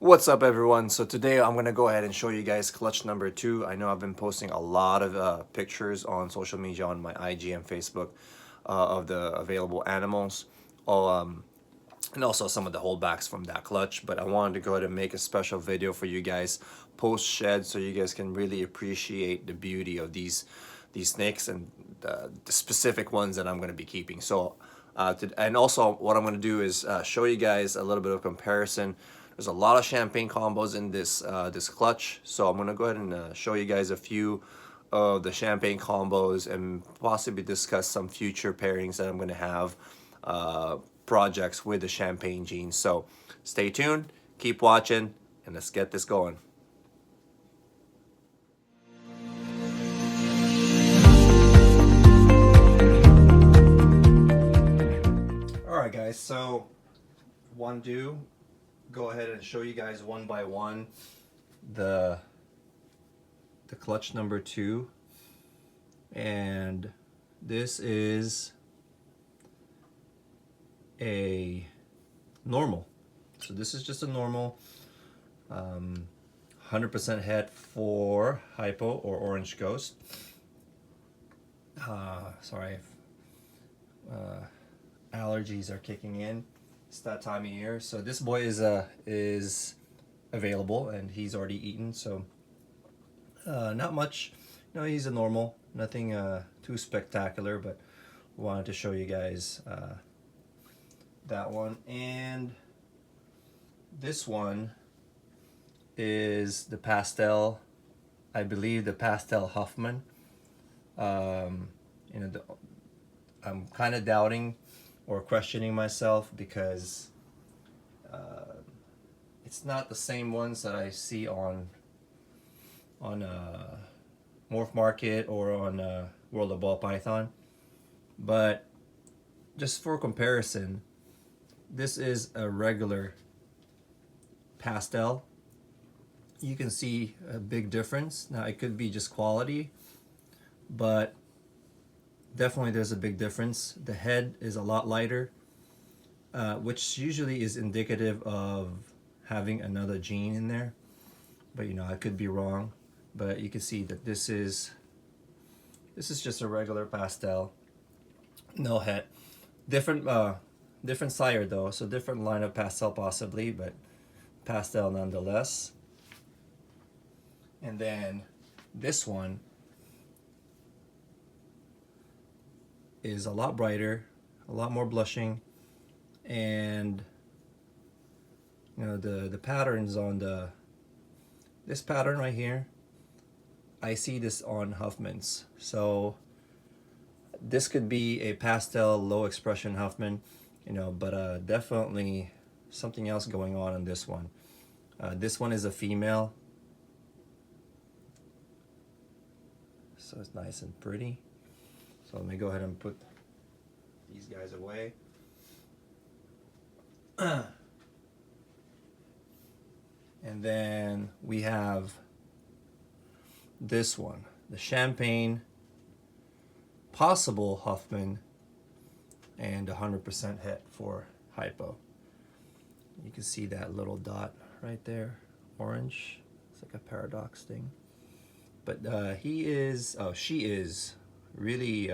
What's up, everyone? So today I'm gonna go ahead and show you guys clutch number 2. I know I've been posting a lot of pictures on social media, on my IG and Facebook, of the available animals, all, and also some of the holdbacks from that clutch. But I wanted to go ahead and make a special video for you guys post shed, so you guys can really appreciate the beauty of these snakes and the specific ones that I'm gonna be keeping. So and also what I'm gonna do is show you guys a little bit of comparison. There's a lot of champagne combos in this clutch, so I'm gonna go ahead and show you guys a few of the champagne combos and possibly discuss some future pairings that I'm gonna have, projects with the champagne genes. So stay tuned, keep watching, and let's get this going. Alright guys, so want to go ahead and show you guys one by one the clutch number 2, and this is a normal. So this is just a normal 100% het for hypo or orange ghost. Sorry if allergies are kicking in. It's that time of year. So this boy is available and he's already eaten. So not much. No, he's a normal. Nothing too spectacular, but wanted to show you guys that one. And this one is the pastel, I believe the pastel Huffman. I'm kind of doubting or questioning myself because it's not the same ones that I see on Morph Market or on World of Ball Python. But just for comparison, this is a regular pastel. You can see a big difference. Now it could be just quality, but definitely there's a big difference. The head is a lot lighter, which usually is indicative of having another gene in there, but I could be wrong. But you can see that this is just a regular pastel, no head. Different sire though, so different line of pastel possibly, but pastel nonetheless. And then this one is a lot brighter, a lot more blushing, and the patterns on this pattern right here, I see this on Huffman's. So this could be a pastel low expression Huffman, but definitely something else going on in this one. This one is a female, so it's nice and pretty. So let me go ahead and put these guys away. And then we have this one, the champagne possible Huffman, and 100% het for hypo. You can see that little dot right there, orange. It's like a paradox thing. But she is really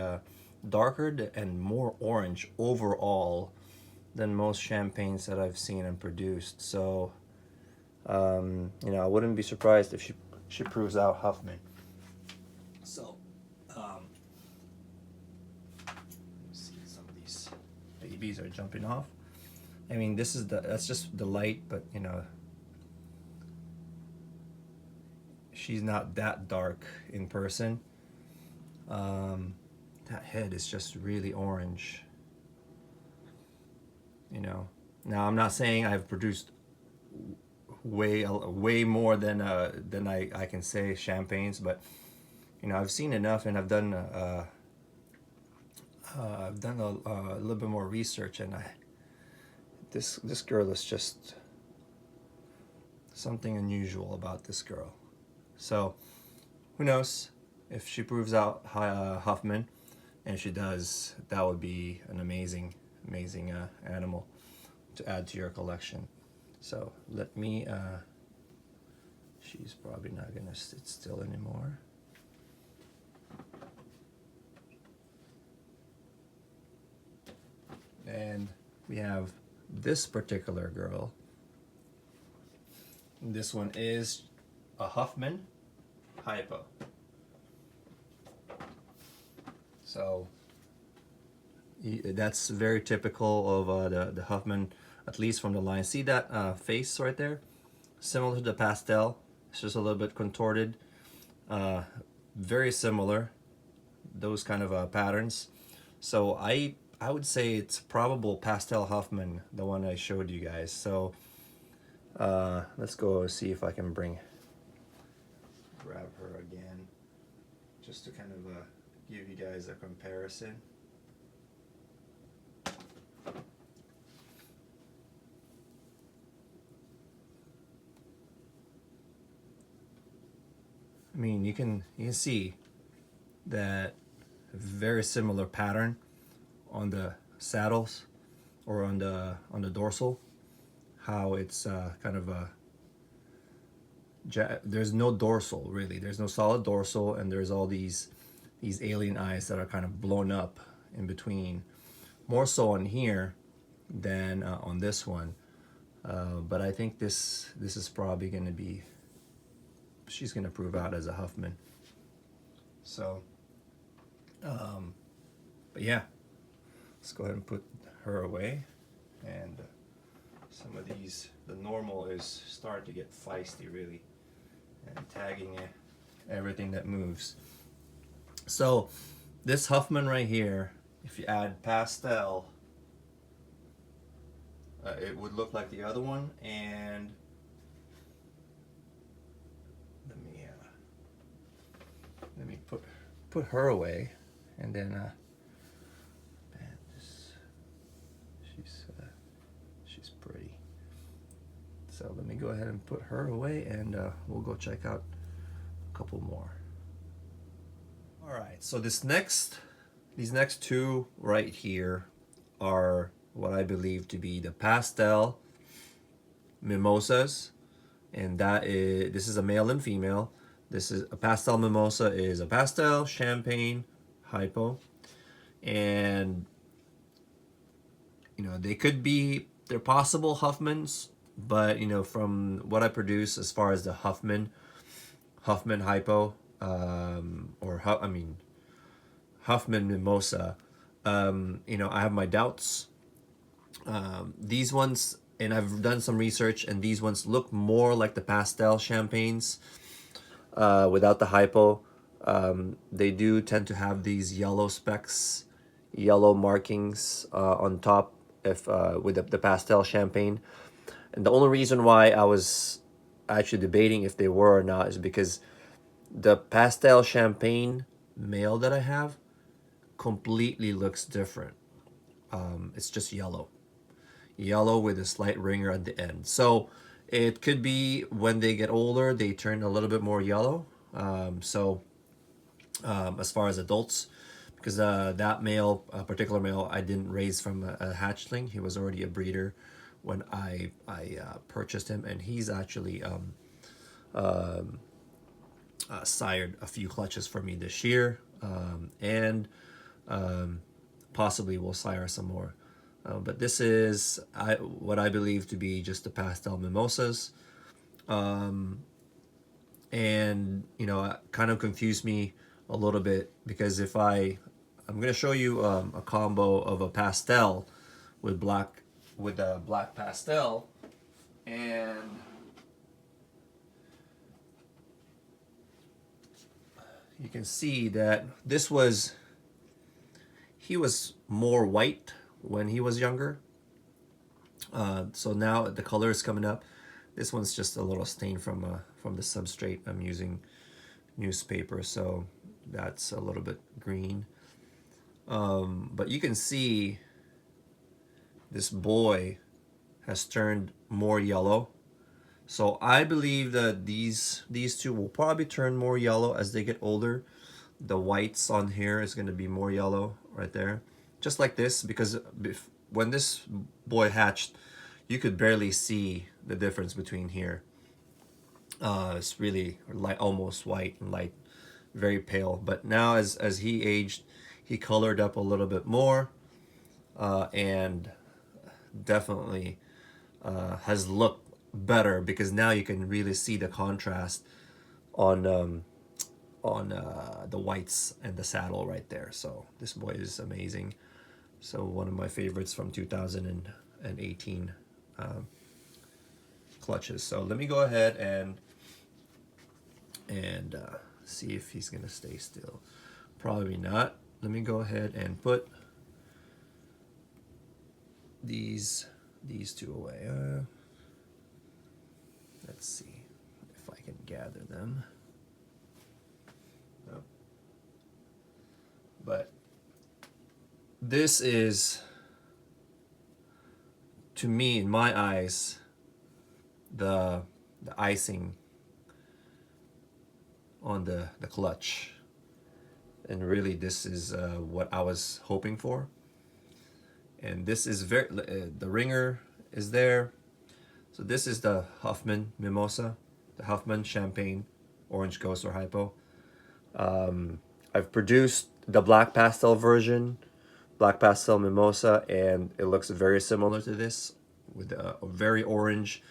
darker and more orange overall than most champagnes that I've seen and produced. So I wouldn't be surprised if she proves out Huffman. So let's see, some of these babies are jumping off. I mean, that's just the light, but she's not that dark in person. That head is just really orange. Now I'm not saying I've produced way more than I can say champagnes, but I've seen enough, and I've done a little bit more research, and this girl is just something unusual about this girl. So who knows if she proves out Huffman, and if she does, that would be an amazing animal to add to your collection. So let me, she's probably not gonna sit still anymore. And we have this particular girl. This one is a Huffman Hypo. So that's very typical of the Huffman, at least from the line. See that face right there? Similar to the Pastel. It's just a little bit contorted. Very similar, those kind of patterns. So I would say it's probable Pastel Huffman, the one I showed you guys. So let's go see if I can grab her again, just to kind of give you guys a comparison. I mean, you can see that very similar pattern on the saddles or on the dorsal. How it's kind of a there's no dorsal really. There's no solid dorsal, and there's all these alien eyes that are kind of blown up in between. More so on here than on this one. But I think this is probably going to be, she's going to prove out as a Huffman. So, but yeah, let's go ahead and put her away. And some of these, the normal is starting to get feisty really, and tagging everything that moves. So this Huffman right here, if you add Pastel, it would look like the other one. And let me put her away, and then man, she's pretty. So let me go ahead and put her away, and we'll go check out a couple more. All right, so these next two right here are what I believe to be the Pastel Mimosas, and this is a male and female. This is a Pastel Mimosa, is a pastel champagne hypo, and you know, they're possible Huffmans, but you know, from what I produce as far as the Huffman hypo, Huffman Mimosa, you know, I have my doubts. These ones, and I've done some research, and these ones look more like the pastel champagnes without the hypo. They do tend to have these yellow specks, yellow markings on top if with the pastel champagne. And the only reason why I was actually debating if they were or not is because the pastel champagne male that I have completely looks different. It's just yellow with a slight ringer at the end. So it could be when they get older, they turn a little bit more yellow. As far as adults, because that male, particular male, I didn't raise from a hatchling. He was already a breeder when I purchased him, and he's actually sired a few clutches for me this year, and possibly will sire some more. But this is what I believe to be just the Pastel Mimosas. And you know, it kind of confused me a little bit, because if I'm going to show you a combo of a pastel with a black pastel, and you can see that he was more white when he was younger. So now the color is coming up. This one's just a little stain from the substrate. I'm using newspaper, so that's a little bit green. But you can see this boy has turned more yellow. So I believe that these two will probably turn more yellow as they get older. The whites on here is going to be more yellow right there, just like this, because when this boy hatched, you could barely see the difference between here. It's really light, almost white and light, very pale. But now as he aged, he colored up a little bit more, and definitely has looked better, because now you can really see the contrast on the whites and the saddle right there. So this boy is amazing. So one of my favorites from 2018 clutches. So let me go ahead and see if he's gonna stay still. Probably not. Let me go ahead and put these two away. Let's see if I can gather them. No. But this is, to me, in my eyes, the icing on the clutch. And really, this is what I was hoping for. And this is very, the ringer is there. So this is the Huffman Mimosa, the Huffman Champagne Orange Ghost or Hypo. I've produced the black pastel version, black pastel mimosa, and it looks very similar to this, with a very orange.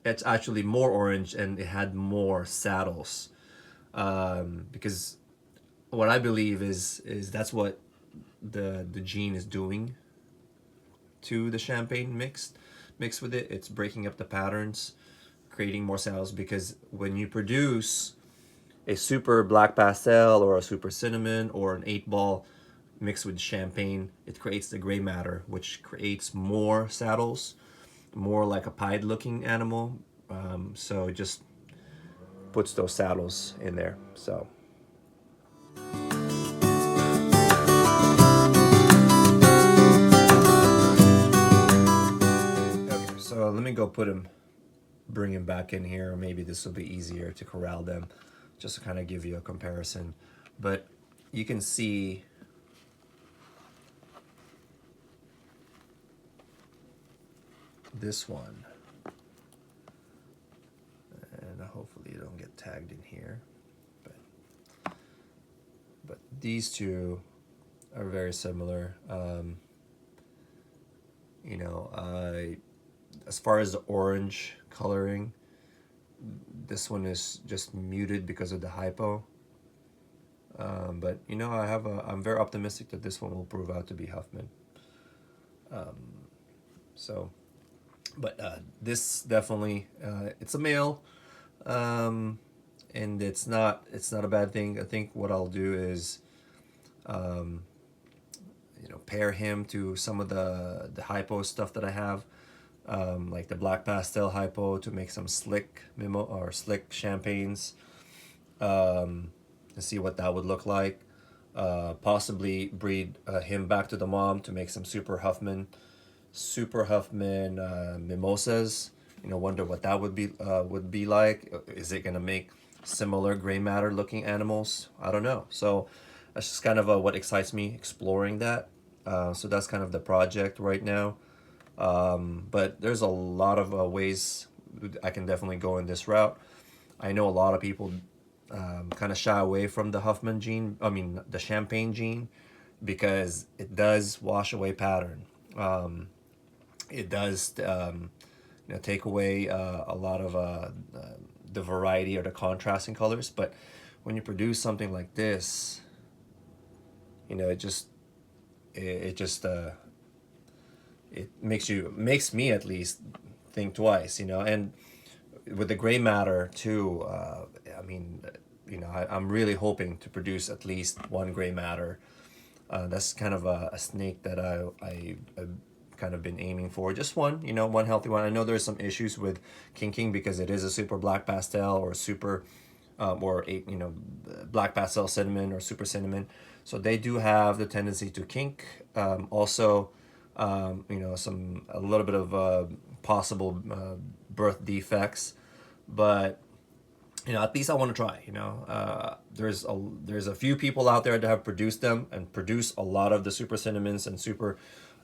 It's actually more orange, and it had more saddles, because what I believe is that's what the gene is doing to the champagne mixed with it. It's breaking up the patterns, creating more saddles, because when you produce a super black pastel or a super cinnamon or an 8-ball mixed with champagne, it creates the gray matter, which creates more saddles, more like a pied looking animal. So it just puts those saddles in there. So okay, so let me go bring him back in here. Maybe this will be easier to corral them, just to kind of give you a comparison. But you can see this one, and hopefully you don't get tagged in here, but these two are very similar. You know, as far as the orange coloring, this one is just muted because of the hypo. But you know, I'm very optimistic that this one will prove out to be Huffman. So, but this definitely, it's a male, and it's not a bad thing. I think what I'll do is, you know, pair him to some of the hypo stuff that I have, like the black pastel hypo, to make some slick champagnes, and see what that would look like. Possibly breed him back to the mom to make some super Huffman mimosas. You know, wonder what that would be like. Is it gonna make similar gray matter looking animals? I don't know. So that's just kind of what excites me, exploring that. So that's kind of the project right now. But there's a lot of ways I can definitely go in this route. I know a lot of people kind of shy away from the Huffman gene, the champagne gene, because it does wash away pattern. It does you know, take away a lot of the variety or the contrasting colors. But when you produce something like this, you know, it makes me at least think twice, you know. And with the gray matter too, I mean, you know, I'm really hoping to produce at least one gray matter. That's kind of a snake that I've kind of been aiming for. Just one, you know, one healthy one. I know there's some issues with kinking because it is a super black pastel or super, you know, black pastel cinnamon or super cinnamon. So they do have the tendency to kink. Also, you know, a little bit of possible birth defects, but you know, at least I want to try. You know, there's a few people out there that have produced them and produce a lot of the super cinnamons and super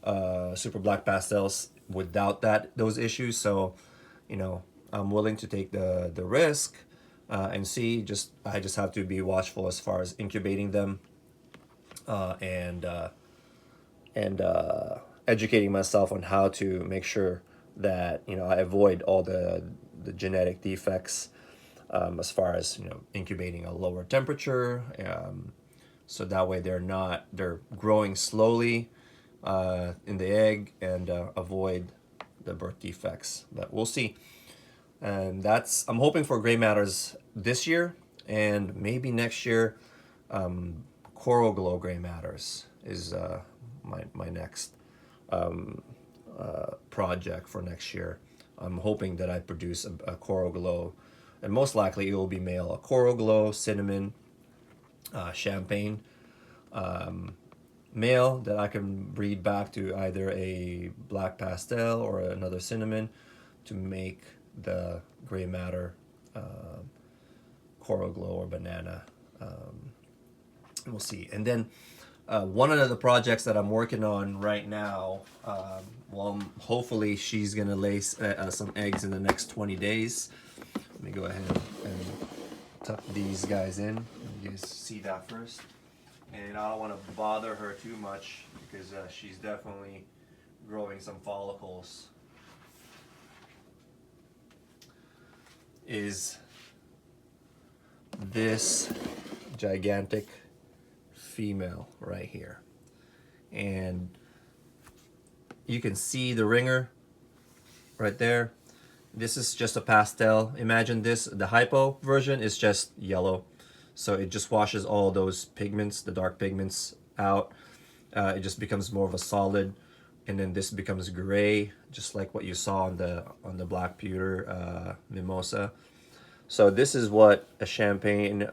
black pastels without those issues. So, you know, I'm willing to take the risk and see. I just have to be watchful as far as incubating them uh, and uh, and educating myself on how to make sure that I avoid all the genetic defects, as far as incubating a lower temperature, so that way they're growing slowly in the egg, and avoid the birth defects. But we'll see. And I'm hoping for gray matters this year, and maybe next year. Coral glow gray matters is my next project for next year. I'm hoping that I produce a coral glow, and most likely it will be male. A coral glow, cinnamon, champagne male that I can breed back to either a black pastel or another cinnamon to make the gray matter coral glow or banana. We'll see. And then one of the projects that I'm working on right now, well, hopefully she's gonna lay some eggs in the next 20 days. Let me go ahead and tuck these guys in. You guys see that first. And I don't want to bother her too much because she's definitely growing some follicles. Is this gigantic female right here, and you can see the ringer right there. This is just a pastel. Imagine this, the hypo version is just yellow, so it just washes all those pigments, the dark pigments, out. It just becomes more of a solid, and then this becomes gray, just like what you saw on the black pewter mimosa. So this is what a champagne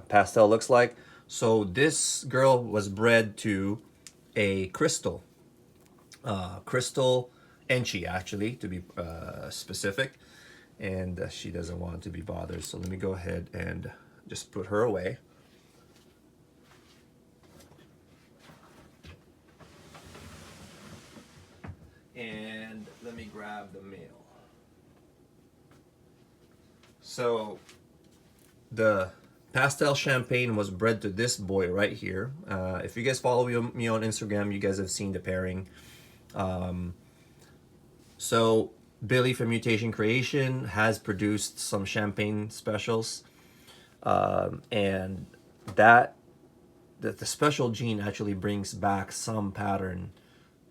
pastel looks like. So this girl was bred to a crystal Enchi, actually, to be specific, and she doesn't want to be bothered. So let me go ahead and just put her away. And let me grab the male. So the pastel champagne was bred to this boy right here. If you guys follow me on Instagram, you guys have seen the pairing. So Billy from Mutation Creation has produced some champagne specials, and the special gene actually brings back some pattern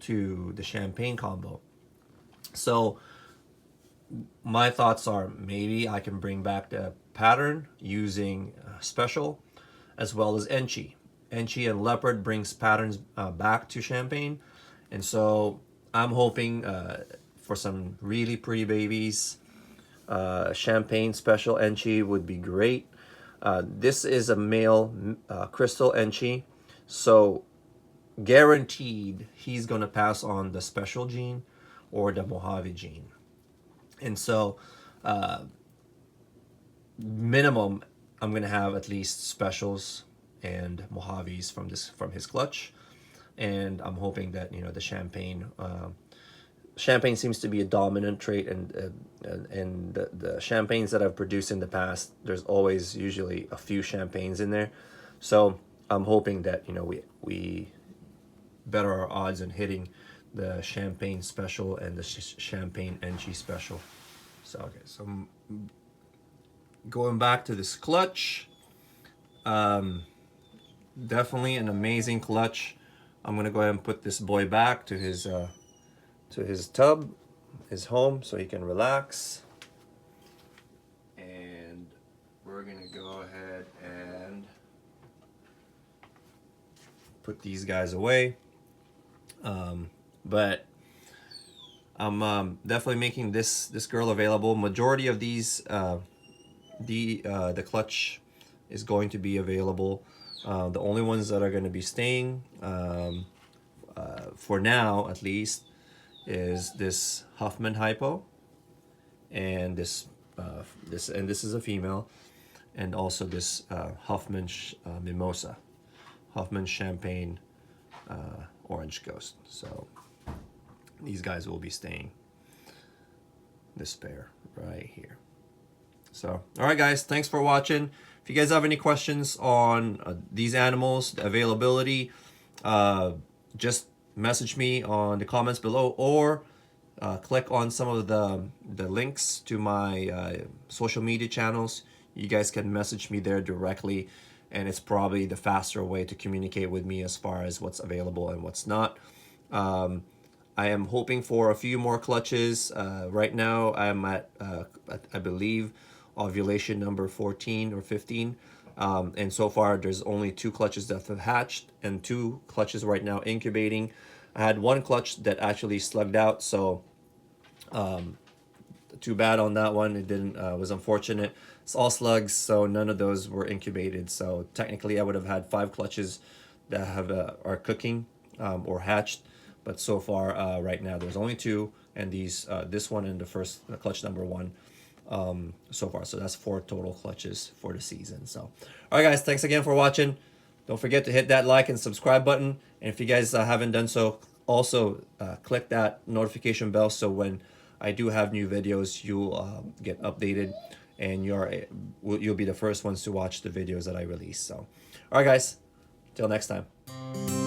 to the champagne combo. So my thoughts are maybe I can bring back the pattern using special as well as Enchi. Enchi and Leopard brings patterns back to champagne, and so I'm hoping for some really pretty babies. Champagne special Enchi would be great. This is a male crystal Enchi, so guaranteed he's going to pass on the special gene or the Mojave gene. And so minimum I'm going to have at least specials and Mojaves from his clutch, and I'm hoping that the champagne seems to be a dominant trait, and the champagnes that I've produced in the past, there's always usually a few champagnes in there. So I'm hoping that we better our odds in hitting the champagne special and the champagne NG special. So okay, so going back to this clutch, definitely an amazing clutch. I'm gonna go ahead and put this boy back to his tub, his home, so he can relax. And we're gonna go ahead and put these guys away. But I'm definitely making this girl available. Majority of these, the clutch is going to be available. The only ones that are going to be staying, for now at least, is this Huffman Hypo, and this is a female, and also this Huffman Mimosa, Huffman Champagne Orange Ghost. So these guys will be staying. this pair right here. So, all right, guys, thanks for watching. If you guys have any questions on these animals, the availability, just message me on the comments below, or click on some of the links to my social media channels. You guys can message me there directly, and it's probably the faster way to communicate with me as far as what's available and what's not. I am hoping for a few more clutches. Right now I'm at I believe ovulation number 14 or 15, and so far there's only 2 clutches that have hatched and 2 clutches right now incubating. I had 1 clutch that actually slugged out, so too bad on that one. It didn't was unfortunate. It's all slugs, so none of those were incubated. So technically I would have had 5 clutches that have are cooking or hatched, but so far right now there's only 2, and these this one and the first clutch number 1 so far. So that's 4 total clutches for the season. So all right, guys, thanks again for watching. Don't forget to hit that like and subscribe button, and if you guys haven't done so, also click that notification bell, so when I do have new videos, you'll get updated, and you'll be the first ones to watch the videos that I release. So all right, guys, till next time.